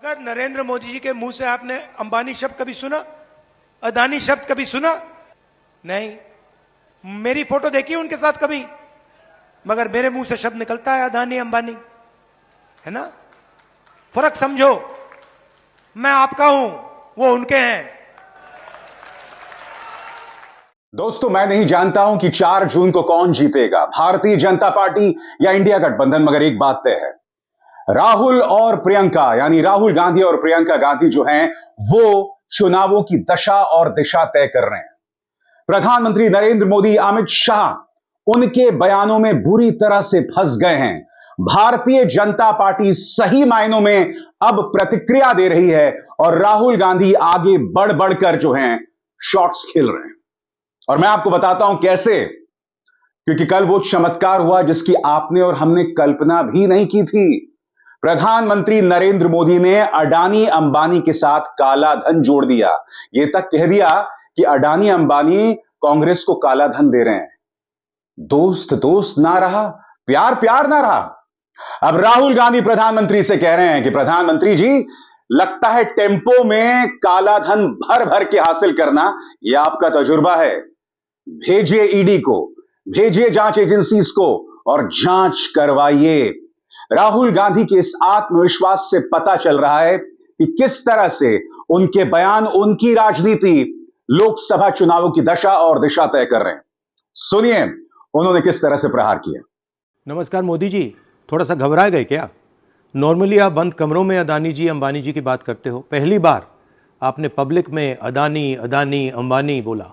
अगर नरेंद्र मोदी जी के मुंह से आपने अंबानी शब्द कभी सुना, अदानी शब्द कभी सुना? नहीं। मेरी फोटो देखी उनके साथ कभी? मगर मेरे मुंह से शब्द निकलता है अदानी अंबानी, है ना? फर्क समझो। मैं आपका हूं, वो उनके हैं। दोस्तों, मैं नहीं जानता हूं कि 4 जून को कौन जीतेगा, भारतीय जनता पार्टी या इंडिया गठबंधन, मगर एक बात तय है, राहुल और प्रियंका, यानी राहुल गांधी और प्रियंका गांधी जो हैं, वो चुनावों की दशा और दिशा तय कर रहे हैं। प्रधानमंत्री नरेंद्र मोदी, अमित शाह, उनके बयानों में बुरी तरह से फंस गए हैं। भारतीय जनता पार्टी सही मायनों में अब प्रतिक्रिया दे रही है और राहुल गांधी आगे बढ़ बढ़कर जो हैं शॉट्स खेल रहे हैं। और मैं आपको बताता हूं कैसे, क्योंकि कल वो चमत्कार हुआ जिसकी आपने और हमने कल्पना भी नहीं की थी। प्रधानमंत्री नरेंद्र मोदी ने अडानी अंबानी के साथ काला धन जोड़ दिया। यह तक कह दिया कि अडानी अंबानी कांग्रेस को काला धन दे रहे हैं। दोस्त दोस्त ना रहा, प्यार प्यार ना रहा। अब राहुल गांधी प्रधानमंत्री से कह रहे हैं कि प्रधानमंत्री जी, लगता है टेम्पो में काला धन भर भर के हासिल करना यह आपका तजुर्बा है। भेजिए ईडी को, भेजिए जांच एजेंसीज को और जांच करवाइए। राहुल गांधी के इस आत्मविश्वास से पता चल रहा है कि किस तरह से उनके बयान, उनकी राजनीति लोकसभा चुनावों की दशा और दिशा तय कर रहे हैं। सुनिए उन्होंने किस तरह से प्रहार किया। नमस्कार मोदी जी, थोड़ा सा घबरा गए क्या? नॉर्मली आप बंद कमरों में अदानी जी अंबानी जी की बात करते हो, पहली बार आपने पब्लिक में अदानी अदानी अंबानी बोला।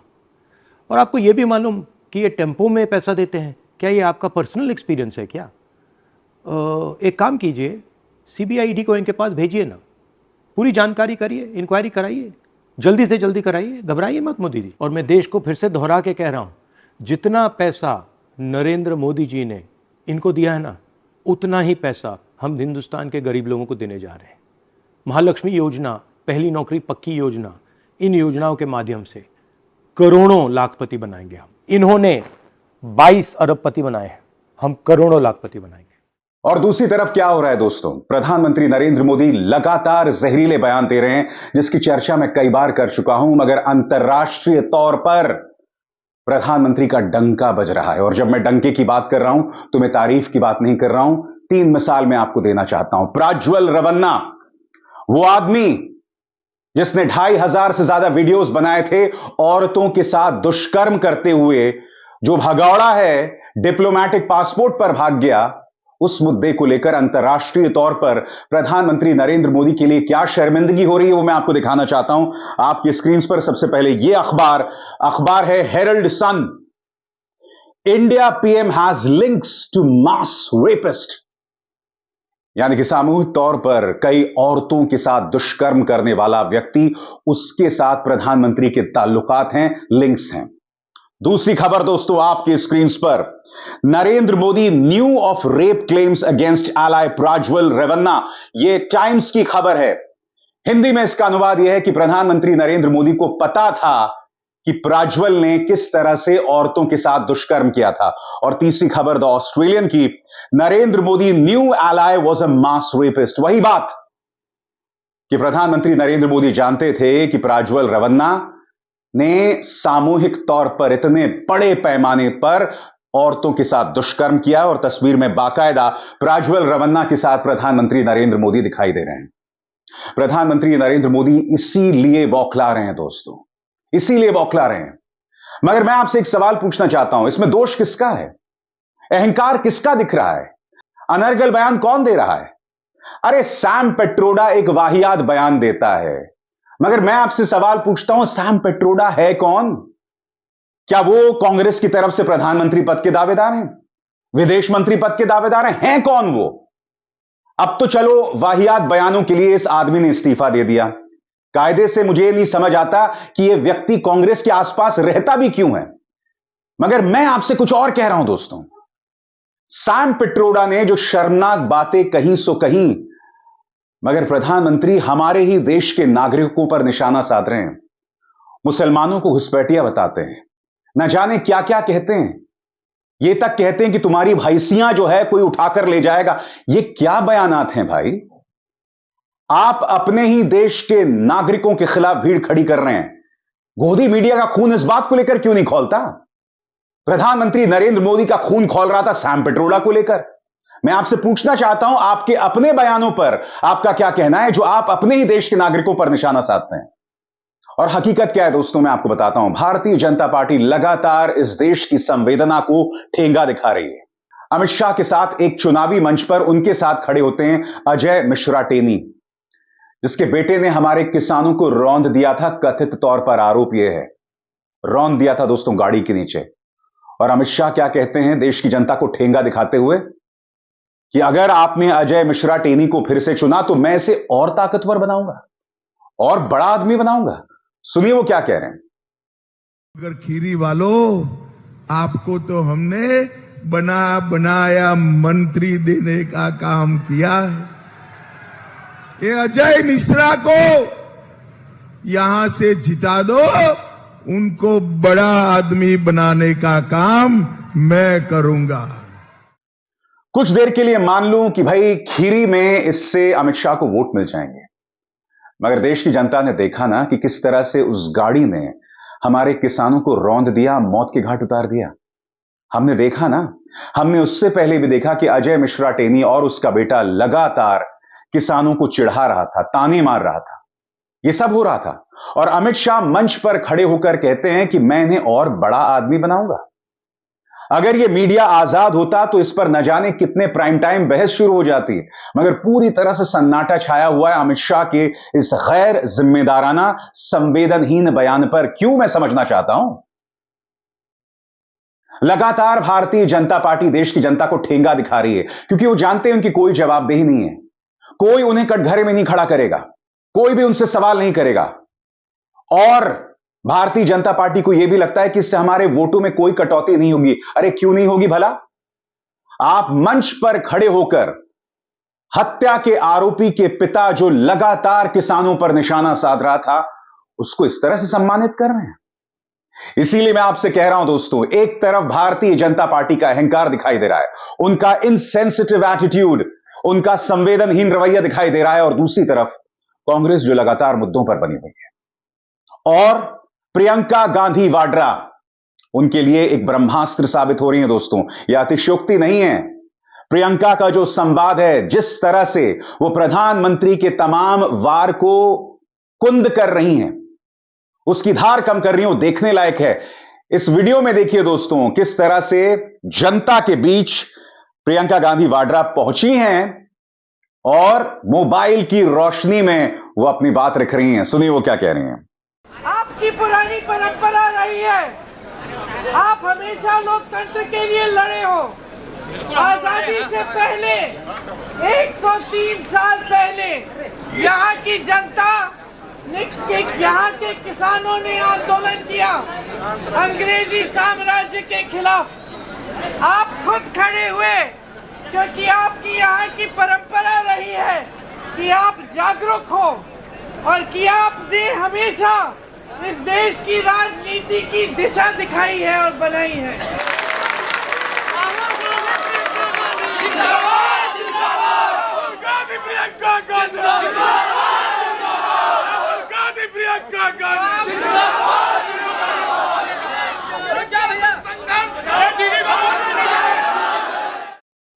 और आपको यह भी मालूम कि ये टेम्पो में पैसा देते हैं। क्या ये आपका पर्सनल एक्सपीरियंस है क्या? एक काम कीजिए, सीबीआई ईडी को इनके पास भेजिए ना, पूरी जानकारी करिए, इंक्वायरी कराइए, जल्दी से जल्दी कराइए, घबराइए मत मोदी जी। और मैं देश को फिर से दोहरा के कह रहा हूं, जितना पैसा नरेंद्र मोदी जी ने इनको दिया है ना, उतना ही पैसा हम हिंदुस्तान के गरीब लोगों को देने जा रहे हैं। महालक्ष्मी योजना, पहली नौकरी पक्की योजना, इन योजनाओं के माध्यम से करोड़ों लाखपति बनाएंगे हम। इन्होंने 22 अरबपति बनाए हैं, हम करोड़ों लाखपति बनाएंगे। और दूसरी तरफ क्या हो रहा है दोस्तों, प्रधानमंत्री नरेंद्र मोदी लगातार जहरीले बयान दे रहे हैं, जिसकी चर्चा मैं कई बार कर चुका हूं, मगर अंतर्राष्ट्रीय तौर पर प्रधानमंत्री का डंका बज रहा है। और जब मैं डंके की बात कर रहा हूं तो मैं तारीफ की बात नहीं कर रहा हूं। 3 मिसाल मैं आपको देना चाहता हूं। प्रज्वल रेवन्ना, वो आदमी जिसने 2500 से ज्यादा वीडियोस बनाए थे औरतों के साथ दुष्कर्म करते हुए, जो भगौड़ा है, डिप्लोमेटिक पासपोर्ट पर भाग गया, उस मुद्दे को लेकर अंतर्राष्ट्रीय तौर पर प्रधानमंत्री नरेंद्र मोदी के लिए क्या शर्मिंदगी हो रही है, वो मैं आपको दिखाना चाहता हूं आपकी स्क्रीन पर। सबसे पहले यह अखबार है Herald Sun. India PM has links to mass rapist, यानी कि सामूहिक तौर पर कई औरतों के साथ दुष्कर्म करने वाला व्यक्ति, उसके साथ प्रधानमंत्री के ताल्लुकात हैं, लिंक्स हैं। दूसरी खबर दोस्तों आपकी स्क्रीन पर, Narendra Modi knew of rape claims against ally Prajwal Revanna. यह टाइम्स की खबर है। हिंदी में इसका अनुवाद यह है कि प्रधानमंत्री नरेंद्र मोदी को पता था कि प्रज्वल ने किस तरह से औरतों के साथ दुष्कर्म किया था। और तीसरी खबर द ऑस्ट्रेलियन की, Narendra Modi knew ally was a mass rapist. वही बात कि प्रधानमंत्री नरेंद्र मोदी जानते थे कि प्रज्वल रेवन्ना ने सामूहिक तौर पर इतने बड़े पैमाने पर औरतों के साथ दुष्कर्म किया। और तस्वीर में बाकायदा प्रज्वल रेवन्ना के साथ प्रधानमंत्री नरेंद्र मोदी दिखाई दे रहे हैं। प्रधानमंत्री नरेंद्र मोदी इसीलिए बौखला रहे हैं दोस्तों, इसीलिए बौखला रहे हैं। मगर मैं आपसे एक सवाल पूछना चाहता हूं, इसमें दोष किसका है? अहंकार किसका दिख रहा है? अनर्गल बयान कौन दे रहा है? अरे सैम पेट्रोडा एक वाहियात बयान देता है, मगर मैं आपसे सवाल पूछता हूं, सैम पेट्रोडा है कौन? क्या वो कांग्रेस की तरफ से प्रधानमंत्री पद के दावेदार हैं, विदेश मंत्री पद के दावेदार हैं कौन वो? अब तो चलो वाहियात बयानों के लिए इस आदमी ने इस्तीफा दे दिया। कायदे से मुझे नहीं समझ आता कि यह व्यक्ति कांग्रेस के आसपास रहता भी क्यों है। मगर मैं आपसे कुछ और कह रहा हूं दोस्तों, सैम पेट्रोडा ने जो शर्मनाक बातें कही सो कही, मगर प्रधानमंत्री हमारे ही देश के नागरिकों पर निशाना साध रहे हैं, मुसलमानों को घुसपैठिया बताते हैं, न जाने क्या क्या कहते हैं। ये तक कहते हैं कि तुम्हारी भैंसियां जो है कोई उठाकर ले जाएगा। ये क्या बयानात हैं भाई? आप अपने ही देश के नागरिकों के खिलाफ भीड़ खड़ी कर रहे हैं। गोदी मीडिया का खून इस बात को लेकर क्यों नहीं खौलता? प्रधानमंत्री नरेंद्र मोदी का खून खौल रहा था सैम पिट्रोडा को लेकर। मैं आपसे पूछना चाहता हूं, आपके अपने बयानों पर आपका क्या कहना है, जो आप अपने ही देश के नागरिकों पर निशाना साधते हैं? और हकीकत क्या है दोस्तों, मैं आपको बताता हूं। भारतीय जनता पार्टी लगातार इस देश की संवेदना को ठेंगा दिखा रही है। अमित शाह के साथ एक चुनावी मंच पर उनके साथ खड़े होते हैं अजय मिश्रा टेनी, जिसके बेटे ने हमारे किसानों को रौंद दिया था। कथित तौर पर आरोप यह है, रौंद दिया था दोस्तों गाड़ी के नीचे। और अमित शाह क्या कहते हैं देश की जनता को ठेंगा दिखाते हुए कि अगर आपने अजय मिश्रा टेनी को फिर से चुना तो मैं इसे और ताकतवर बनाऊंगा और बड़ा आदमी बनाऊंगा। सुनिए वो क्या कह रहे हैं। अगर खीरी वालों, आपको तो हमने बनाया मंत्री देने का काम किया है। ये अजय मिश्रा को यहां से जिता दो, उनको बड़ा आदमी बनाने का काम मैं करूंगा। कुछ देर के लिए मान लूं कि भाई खीरी में इससे अमित शाह को वोट मिल जाएंगे, मगर देश की जनता ने देखा ना कि किस तरह से उस गाड़ी ने हमारे किसानों को रौंद दिया, मौत के घाट उतार दिया। हमने देखा ना, हमने उससे पहले भी देखा कि अजय मिश्रा टेनी और उसका बेटा लगातार किसानों को चिढ़ा रहा था, ताने मार रहा था। यह सब हो रहा था और अमित शाह मंच पर खड़े होकर कहते हैं कि मैं इन्हें और बड़ा आदमी बनाऊंगा। अगर यह मीडिया आजाद होता तो इस पर न जाने कितने प्राइम टाइम बहस शुरू हो जाती, मगर पूरी तरह से सन्नाटा छाया हुआ है अमित शाह के इस गैर जिम्मेदाराना, संवेदनहीन बयान पर। क्यों, मैं समझना चाहता हूं। लगातार भारतीय जनता पार्टी देश की जनता को ठेंगा दिखा रही है, क्योंकि वो जानते हैं उनकी कोई जवाबदेही नहीं है। कोई उन्हें कटघरे में नहीं खड़ा करेगा, कोई भी उनसे सवाल नहीं करेगा। और भारतीय जनता पार्टी को यह भी लगता है कि इससे हमारे वोटों में कोई कटौती नहीं होगी। अरे क्यों नहीं होगी भला? आप मंच पर खड़े होकर हत्या के आरोपी के पिता, जो लगातार किसानों पर निशाना साध रहा था, उसको इस तरह से सम्मानित कर रहे हैं। इसीलिए मैं आपसे कह रहा हूं दोस्तों, एक तरफ भारतीय जनता पार्टी का अहंकार दिखाई दे रहा है, उनका इनसेंसिटिव एटीट्यूड, उनका संवेदनहीन रवैया दिखाई दे रहा है, और दूसरी तरफ कांग्रेस जो लगातार मुद्दों पर बनी हुई है। और प्रियंका गांधी वाड्रा उनके लिए एक ब्रह्मास्त्र साबित हो रही है दोस्तों। यह अतिशयोक्ति नहीं है। प्रियंका का जो संवाद है, जिस तरह से वो प्रधानमंत्री के तमाम वार को कुंद कर रही हैं, उसकी धार कम कर रही हैं, वो देखने लायक है। इस वीडियो में देखिए दोस्तों, किस तरह से जनता के बीच प्रियंका गांधी वाड्रा पहुंची हैं और मोबाइल की रोशनी में वो अपनी बात रख रही हैं। सुनिए वो क्या कह रही हैं। आपकी पुरानी परंपरा रही है, आप हमेशा लोकतंत्र के लिए लड़े हो। आजादी से पहले 103 साल पहले यहाँ की जनता ने, यहाँ के किसानों ने आंदोलन किया अंग्रेजी साम्राज्य के खिलाफ। आप खुद खड़े हुए, क्योंकि आपकी यहाँ की परंपरा रही है कि आप जागरूक हो और कि आपने हमेशा इस देश की राजनीति की दिशा दिखाई है और बनाई है।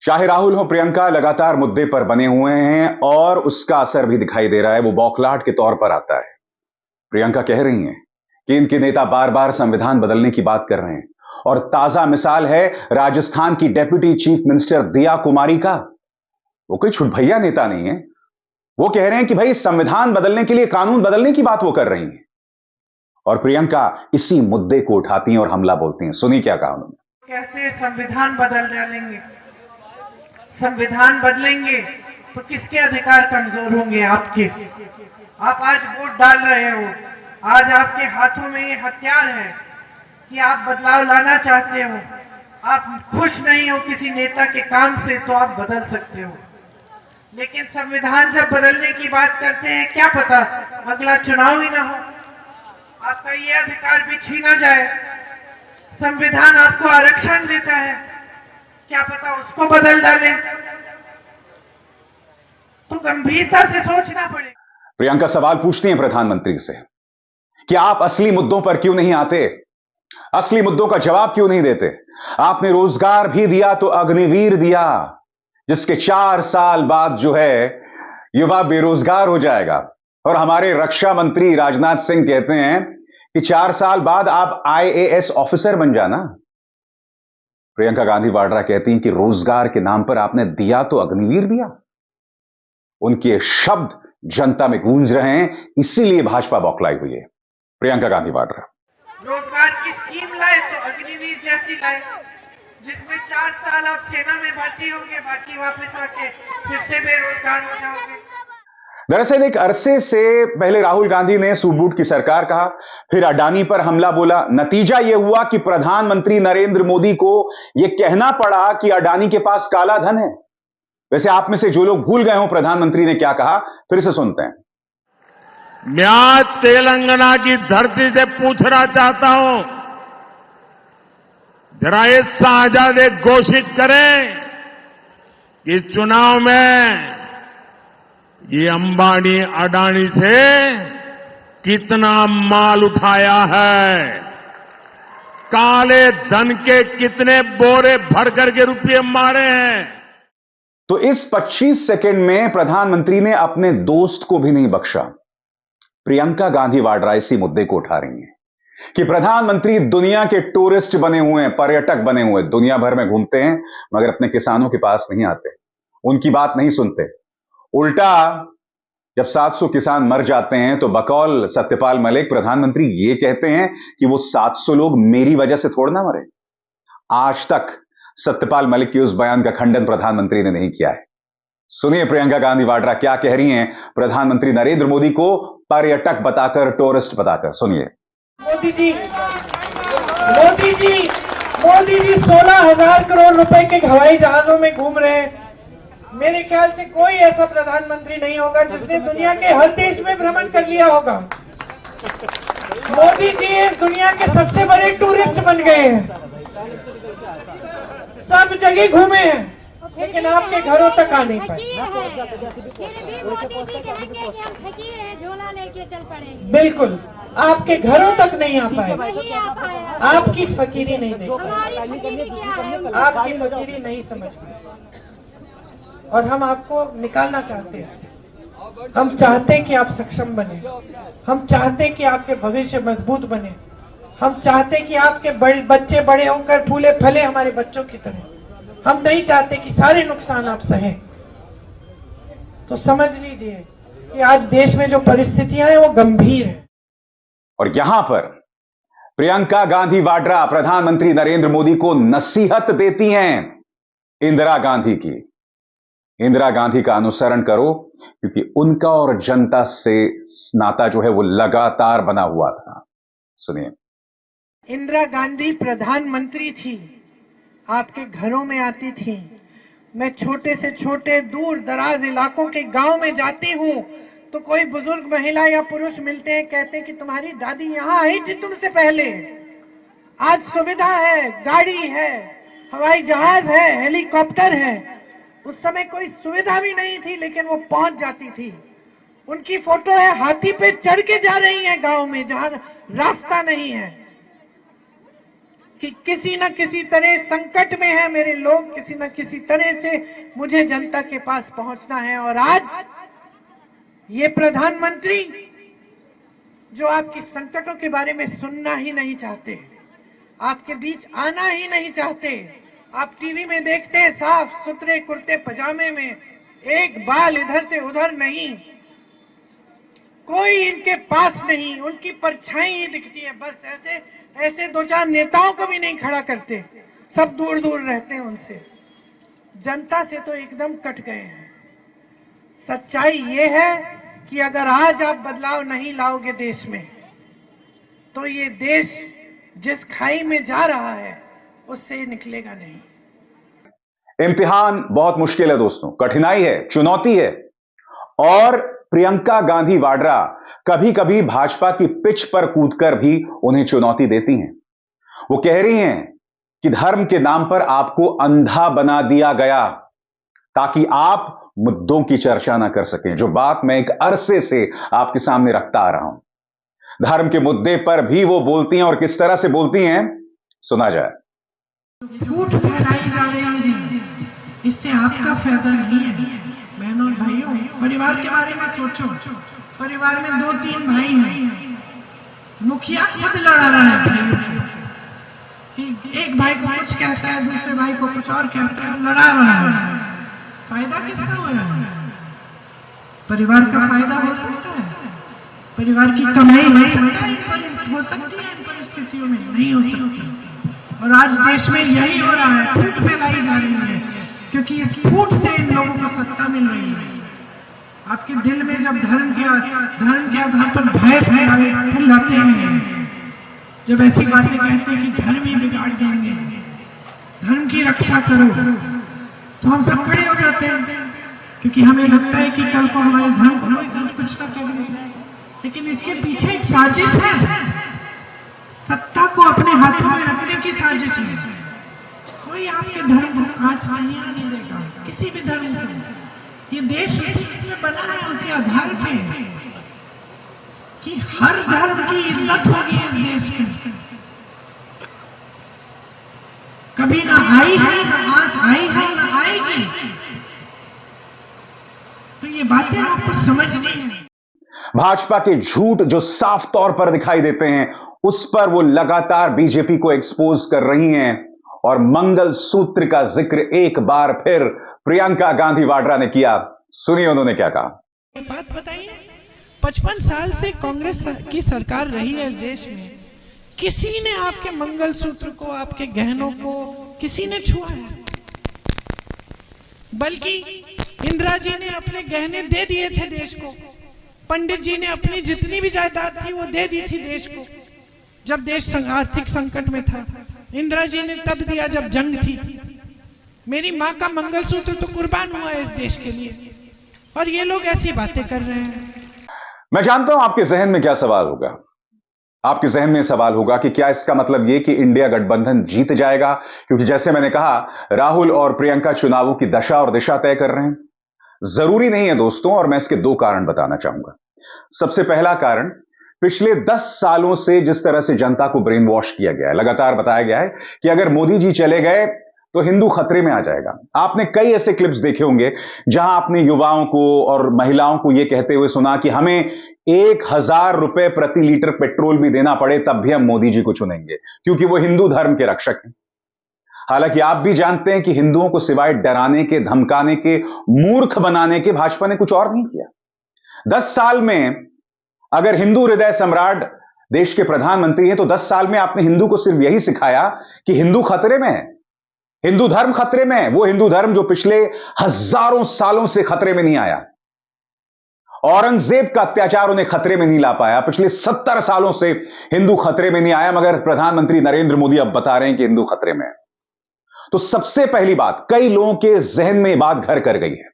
चाहे राहुल हो, प्रियंका लगातार मुद्दे पर बने हुए हैं और उसका असर भी दिखाई दे रहा है। वो बौखलाहट के तौर पर आता है। प्रियंका कह रही हैं कि इनके नेता बार बार संविधान बदलने की बात कर रहे हैं, और ताजा मिसाल है राजस्थान की डेप्यूटी चीफ मिनिस्टर दिया कुमारी का। वो कोई छुटभैया नेता नहीं है। वो कह रहे हैं कि भाई संविधान बदलने के लिए कानून बदलने की बात वो कर रही हैं, और प्रियंका इसी मुद्दे को उठाती हैं और हमला बोलती हैं। सुनिए क्या कहा उन्होंने। कहते हैं संविधान बदल डालेंगे, संविधान बदलेंगे तो किसके अधिकार कमजोर होंगे? आपके। आप आज वोट डाल रहे हो, आज आपके हाथों में ये हथियार है कि आप बदलाव लाना चाहते हो। आप खुश नहीं हो किसी नेता के काम से तो आप बदल सकते हो, लेकिन संविधान जब बदलने की बात करते हैं, क्या पता अगला चुनाव ही ना हो, आपका ये अधिकार भी छीना जाए। संविधान आपको आरक्षण देता है, क्या पता उसको बदल डालें। तो गंभीरता से सोचना पड़ेगा। प्रियंका सवाल पूछती हैं प्रधानमंत्री से कि आप असली मुद्दों पर क्यों नहीं आते, असली मुद्दों का जवाब क्यों नहीं देते। आपने रोजगार भी दिया तो अग्निवीर दिया, जिसके 4 साल बाद जो है युवा बेरोजगार हो जाएगा। और हमारे रक्षा मंत्री राजनाथ सिंह कहते हैं कि 4 साल बाद आप IAS ऑफिसर बन जाना। प्रियंका गांधी वाड्रा कहती हैं कि रोजगार के नाम पर आपने दिया तो अग्निवीर दिया। उनके शब्द जनता में गूंज रहे हैं, इसीलिए भाजपा बौखलाई हुई है। प्रियंका गांधी वाड्रा रोजगार की स्कीम लाए तो अग्निवीर जैसी लाए, जिसमें 4 साल आप सेना में भर्ती होंगे, बाकी वापस आके फिर से बेरोजगार हो जाओगे। दरअसल एक अरसे से पहले राहुल गांधी ने सूट बूट की सरकार कहा, फिर अडानी पर हमला बोला। नतीजा यह हुआ कि प्रधानमंत्री नरेंद्र मोदी को यह कहना पड़ा कि अडानी के पास काला धन है। वैसे आप में से जो लोग भूल गए हो प्रधानमंत्री ने क्या कहा, फिर से सुनते हैं। मैं आज तेलंगाना की धरती से पूछना चाहता हूं, जरा ये शाहजादे घोषित करें कि चुनाव में ये अंबानी अडानी से कितना माल उठाया है, काले धन के कितने बोरे भर करके रुपये मारे हैं। तो इस 25 सेकंड में प्रधानमंत्री ने अपने दोस्त को भी नहीं बख्शा। प्रियंका गांधी वाड्रा इसी मुद्दे को उठा रही हैं कि प्रधानमंत्री दुनिया के टूरिस्ट बने हुए हैं, पर्यटक बने हुए हैं, दुनिया भर में घूमते हैं, मगर अपने किसानों के पास नहीं आते, उनकी बात नहीं सुनते। उल्टा जब 700 किसान मर जाते हैं तो बकौल सत्यपाल मलिक प्रधानमंत्री ये कहते हैं कि वो 700 लोग मेरी वजह से थोड़ा ना मरे। आज तक सत्यपाल मलिक के उस बयान का खंडन प्रधानमंत्री ने नहीं किया है। सुनिए प्रियंका गांधी वाड्रा क्या कह रही हैं प्रधानमंत्री नरेंद्र मोदी को पर्यटक बताकर, टूरिस्ट बताकर। सुनिए। मोदी जी 16,000 करोड़ रुपए के हवाई जहाजों में घूम रहे हैं। मेरे ख्याल से कोई ऐसा प्रधानमंत्री नहीं होगा जिसने दुनिया के हर देश में भ्रमण कर लिया होगा। मोदी जी इस दुनिया के सबसे बड़े टूरिस्ट बन गए हैं, सब जगह घूमे हैं, लेकिन आपके घरों तक आ नहीं पाए। फिर भी मोदी जी कहेंगे कि हम फकीर हैं, झोला लेके चल पड़ेंगे। बिल्कुल, आपके घरों तक नहीं आ पाए। वही आ पाया। आपकी फकीरी नहीं देख पाए, हमारी फकीरी क्या है? आपकी फकीरी नहीं समझ पाए, और हम आपको निकालना चाहते हैं। हम चाहते हैं कि आप सक्षम बने, हम चाहते हैं कि आपके भविष्य मजबूत बने, हम चाहते हैं कि आपके बच्चे बड़े होकर फूले फले हमारे बच्चों की तरह। हम नहीं चाहते कि सारे नुकसान आप सहें। तो समझ लीजिए कि आज देश में जो परिस्थितियां हैं वो गंभीर है। और यहां पर प्रियंका गांधी वाड्रा प्रधानमंत्री नरेंद्र मोदी को नसीहत देती हैं इंदिरा गांधी की। इंदिरा गांधी का अनुसरण करो, क्योंकि उनका और जनता से नाता जो है वो लगातार बना हुआ था। सुनिए। इंदिरा गांधी प्रधानमंत्री थी, आपके घरों में आती थी। मैं छोटे से छोटे दूर दराज इलाकों के गांव में जाती हूँ तो कोई बुजुर्ग महिला या पुरुष मिलते हैं, कहते हैं कि तुम्हारी दादी यहाँ आई थी तुमसे पहले। आज सुविधा है, गाड़ी है, हवाई जहाज है, हेलीकॉप्टर है। उस समय कोई सुविधा भी नहीं थी, लेकिन वो पहुंच जाती थी। उनकी फोटो है, हाथी पे चढ़ के जा रही है गांव में जहां रास्ता नहीं है, कि किसी न किसी तरह संकट में है मेरे लोग, किसी न किसी तरह से मुझे जनता के पास पहुंचना है। और आज ये प्रधानमंत्री जो आपकी संकटों के बारे में सुनना ही नहीं चाहते, आपके बीच आना ही नहीं चाहते। आप टीवी में देखते हैं साफ सुथरे कुर्ते पजामे में, एक बाल इधर से उधर नहीं, कोई इनके पास नहीं, उनकी परछाई ही दिखती है। बस ऐसे 2-4 नेताओं को भी नहीं खड़ा करते, सब दूर दूर रहते हैं उनसे। जनता से तो एकदम कट गए हैं। सच्चाई ये है कि अगर आज आप बदलाव नहीं लाओगे देश में, तो ये देश जिस खाई में जा रहा है उससे निकलेगा नहीं। इम्तिहान बहुत मुश्किल है दोस्तों, कठिनाई है, चुनौती है। और प्रियंका गांधी वाड्रा कभी कभी भाजपा की पिच पर कूदकर भी उन्हें चुनौती देती हैं। वो कह रही हैं कि धर्म के नाम पर आपको अंधा बना दिया गया ताकि आप मुद्दों की चर्चा ना कर सकें, जो बात मैं एक अरसे से आपके सामने रखता आ रहा हूं। धर्म के मुद्दे पर भी वो बोलती हैं, और किस तरह से बोलती हैं, सुना जाए। झूठ फैलाई जा रही है, इससे आपका फायदा नहीं है। बहनों और भाइयों, परिवार के बारे में सोचो। परिवार में 2-3 भाई हैं, मुखिया खुद लड़ा रहा है भाइयों कि एक भाई को कुछ कहता है, दूसरे भाई को कुछ और कहता है, लड़ा रहा है। फायदा किसका हो रहा है? परिवार का फायदा हो सकता है, परिवार की कमाई हो सकता है, हो सकती है इन परिस्थितियों में, नहीं हो सकती। और आज देश में यही हो रहा है, फूट फैलाई जा रही है, क्योंकि इस फूट से इन लोगों को सत्ता मिल रही है। आपके दिल में जब धर्म के आधार पर भय फैलाते हैं, जब ऐसी बातें कहते हैं कि धर्म ही बिगाड़ देंगे, धर्म की रक्षा करो, तो हम सब खड़े हो जाते हैं, क्योंकि हमें लगता है कि कल को हमारे धर्म को कोई कुछ ना करे। लेकिन इसके पीछे एक साजिश है, सत्ता को अपने हाथों में रखने की साजिश है। कोई आपके धर्म को कांच नहीं आने देगा, किसी भी धर्म को। ये देश उसी में बना है, उसी आधार पे कि हर धर्म की इज्जत होगी इस देश में। कभी ना आई है, ना आज आई है, ना आएगी। तो ये बातें आपको समझनी है। भाजपा के झूठ जो साफ तौर पर दिखाई देते हैं, उस पर वो लगातार बीजेपी को एक्सपोज कर रही हैं। और मंगल सूत्र का जिक्र एक बार फिर प्रियंका गांधी वाड्रा ने किया। सुनिए उन्होंने क्या कहा। बात बताइए, 55 साल से कांग्रेस की सरकार रही है इस देश में, किसी ने आपके मंगलसूत्र को, आपके गहनों को किसी ने छुआ है? बल्कि इंदिरा जी ने अपने गहने दे दिए थे देश को, पंडित जी ने अपनी जितनी भी जायदाद थी वो दे दी थी देश को, जब देश आर्थिक संकट में था। इंदिरा जी ने तब दिया जब जंग थी। मेरी माँ का मंगलसूत्र तो कुर्बान हुआ है इस देश के लिए, और ये लोग ऐसी बातें कर रहे हैं। मैं जानता हूं आपके जहन में क्या सवाल होगा। आपके जहन में सवाल होगा कि क्या इसका मतलब यह कि इंडिया गठबंधन जीत जाएगा, क्योंकि जैसे मैंने कहा, राहुल और प्रियंका चुनावों की दशा और दिशा तय कर रहे हैं। जरूरी नहीं है दोस्तों, और मैं इसके 2 कारण बताना चाहूंगा। सबसे पहला कारण, पिछले 10 सालों से जिस तरह से जनता को ब्रेन वॉश किया गया है, लगातार बताया गया है कि अगर मोदी जी चले गए तो हिंदू खतरे में आ जाएगा। आपने कई ऐसे क्लिप्स देखे होंगे जहां आपने युवाओं को और महिलाओं को यह कहते हुए सुना कि हमें 1000 रुपए प्रति लीटर पेट्रोल भी देना पड़े तब भी हम मोदी जी को चुनेंगे, क्योंकि वो हिंदू धर्म के रक्षक हैं। हालांकि आप भी जानते हैं कि हिंदुओं को सिवाय डराने के, धमकाने के, मूर्ख बनाने के भाजपा ने कुछ और नहीं किया। 10 साल में अगर हिंदू हृदय सम्राट देश के प्रधानमंत्री हैं, तो 10 साल में आपने हिंदू को सिर्फ यही सिखाया कि हिंदू खतरे में है, हिंदू धर्म खतरे में है। वो हिंदू धर्म जो पिछले हजारों सालों से खतरे में नहीं आया। औरंगजेब का अत्याचार उन्हें खतरे में नहीं ला पाया। पिछले 70 सालों से हिंदू खतरे में नहीं आया, मगर प्रधानमंत्री नरेंद्र मोदी अब बता रहे हैं कि हिंदू खतरे में है। तो सबसे पहली बात, कई लोगों के जहन में बात घर कर गई है।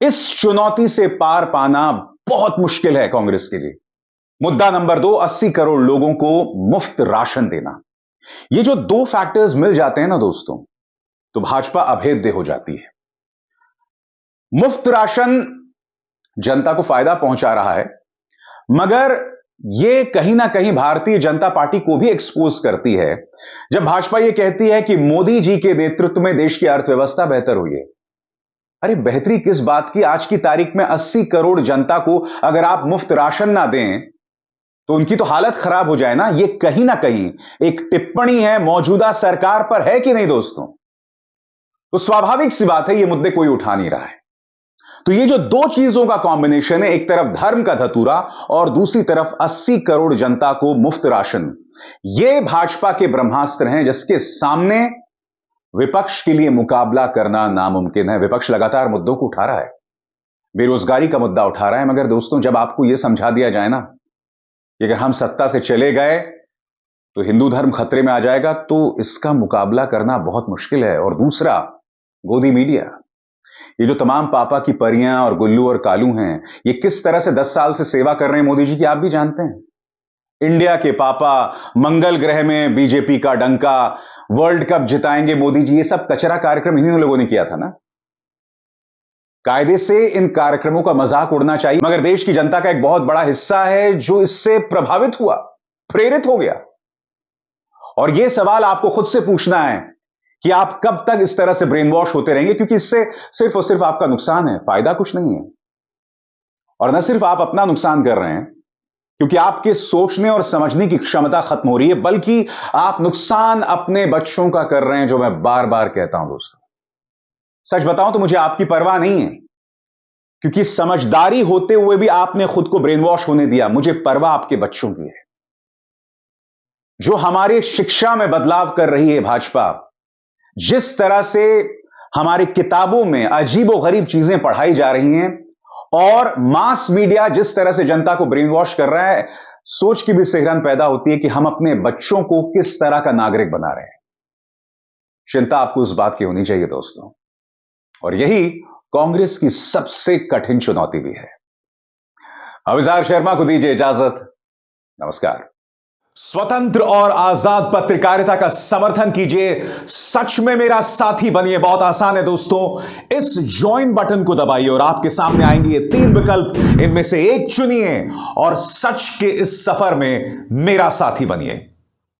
इस चुनौती से पार पाना बहुत मुश्किल है कांग्रेस के लिए। मुद्दा नंबर 2, 80 करोड़ लोगों को मुफ्त राशन देना। ये जो 2 फैक्टर्स मिल जाते हैं ना दोस्तों, तो भाजपा अभेद्य हो जाती है। मुफ्त राशन जनता को फायदा पहुंचा रहा है, मगर यह कहीं ना कहीं भारतीय जनता पार्टी को भी एक्सपोज करती है जब भाजपा यह कहती है कि मोदी जी के नेतृत्व में देश की अर्थव्यवस्था बेहतर हुई है। अरे बेहतरी किस बात की? आज की तारीख में 80 करोड़ जनता को अगर आप मुफ्त राशन ना दें तो उनकी तो हालत खराब हो जाए ना। यह कहीं ना कहीं एक टिप्पणी है मौजूदा सरकार पर, है कि नहीं दोस्तों? तो स्वाभाविक सी बात है, ये मुद्दे कोई उठा नहीं रहा है। तो ये जो 2 चीजों का कॉम्बिनेशन है, एक तरफ धर्म का धतूरा और दूसरी तरफ 80 करोड़ जनता को मुफ्त राशन, ये भाजपा के ब्रह्मास्त्र हैं जिसके सामने विपक्ष के लिए मुकाबला करना नामुमकिन है। विपक्ष लगातार मुद्दों को उठा रहा है, बेरोजगारी का मुद्दा उठा रहा है, मगर दोस्तों जब आपको यह समझा दिया जाए ना कि अगर हम सत्ता से चले गए तो हिंदू धर्म खतरे में आ जाएगा, तो इसका मुकाबला करना बहुत मुश्किल है। और दूसरा, गोदी मीडिया, ये जो तमाम पापा की परियां और गुल्लू और कालू हैं, ये किस तरह से 10 साल से सेवा कर रहे हैं मोदी जी की, आप भी जानते हैं। इंडिया के पापा, मंगल ग्रह में बीजेपी का डंका, वर्ल्ड कप जिताएंगे मोदी जी, ये सब कचरा कार्यक्रम इन्हीं लोगों ने किया था ना। कायदे से इन कार्यक्रमों का मजाक उड़ना चाहिए, मगर देश की जनता का एक बहुत बड़ा हिस्सा है जो इससे प्रभावित हुआ, प्रेरित हो गया। और यह सवाल आपको खुद से पूछना है कि आप कब तक इस तरह से ब्रेन वॉश होते रहेंगे, क्योंकि इससे सिर्फ और सिर्फ आपका नुकसान है, फायदा कुछ नहीं है। और न सिर्फ आप अपना नुकसान कर रहे हैं, क्योंकि आपके सोचने और समझने की क्षमता खत्म हो रही है, बल्कि आप नुकसान अपने बच्चों का कर रहे हैं, जो मैं बार बार कहता हूं दोस्तों। सच बताऊं तो मुझे आपकी परवाह नहीं है, क्योंकि समझदारी होते हुए भी आपने खुद को ब्रेन वॉश होने दिया। मुझे परवाह आपके बच्चों की है। जो हमारे शिक्षा में बदलाव कर रही है भाजपा, जिस तरह से हमारी किताबों में अजीबोगरीब चीजें पढ़ाई जा रही हैं, और मास मीडिया जिस तरह से जनता को ब्रेन वॉश कर रहा है, सोच की भी सिहरन पैदा होती है कि हम अपने बच्चों को किस तरह का नागरिक बना रहे हैं। चिंता आपको इस बात की होनी चाहिए दोस्तों, और यही कांग्रेस की सबसे कठिन चुनौती भी है। अविजार शर्मा को दीजिए इजाजत। नमस्कार। स्वतंत्र और आजाद पत्रकारिता का समर्थन कीजिए, सच में मेरा साथी बनिए। बहुत आसान है दोस्तों, इस ज्वाइन बटन को दबाइए और आपके सामने आएंगे ये 3 विकल्प, इनमें से एक चुनिए और सच के इस सफर में मेरा साथी बनिए।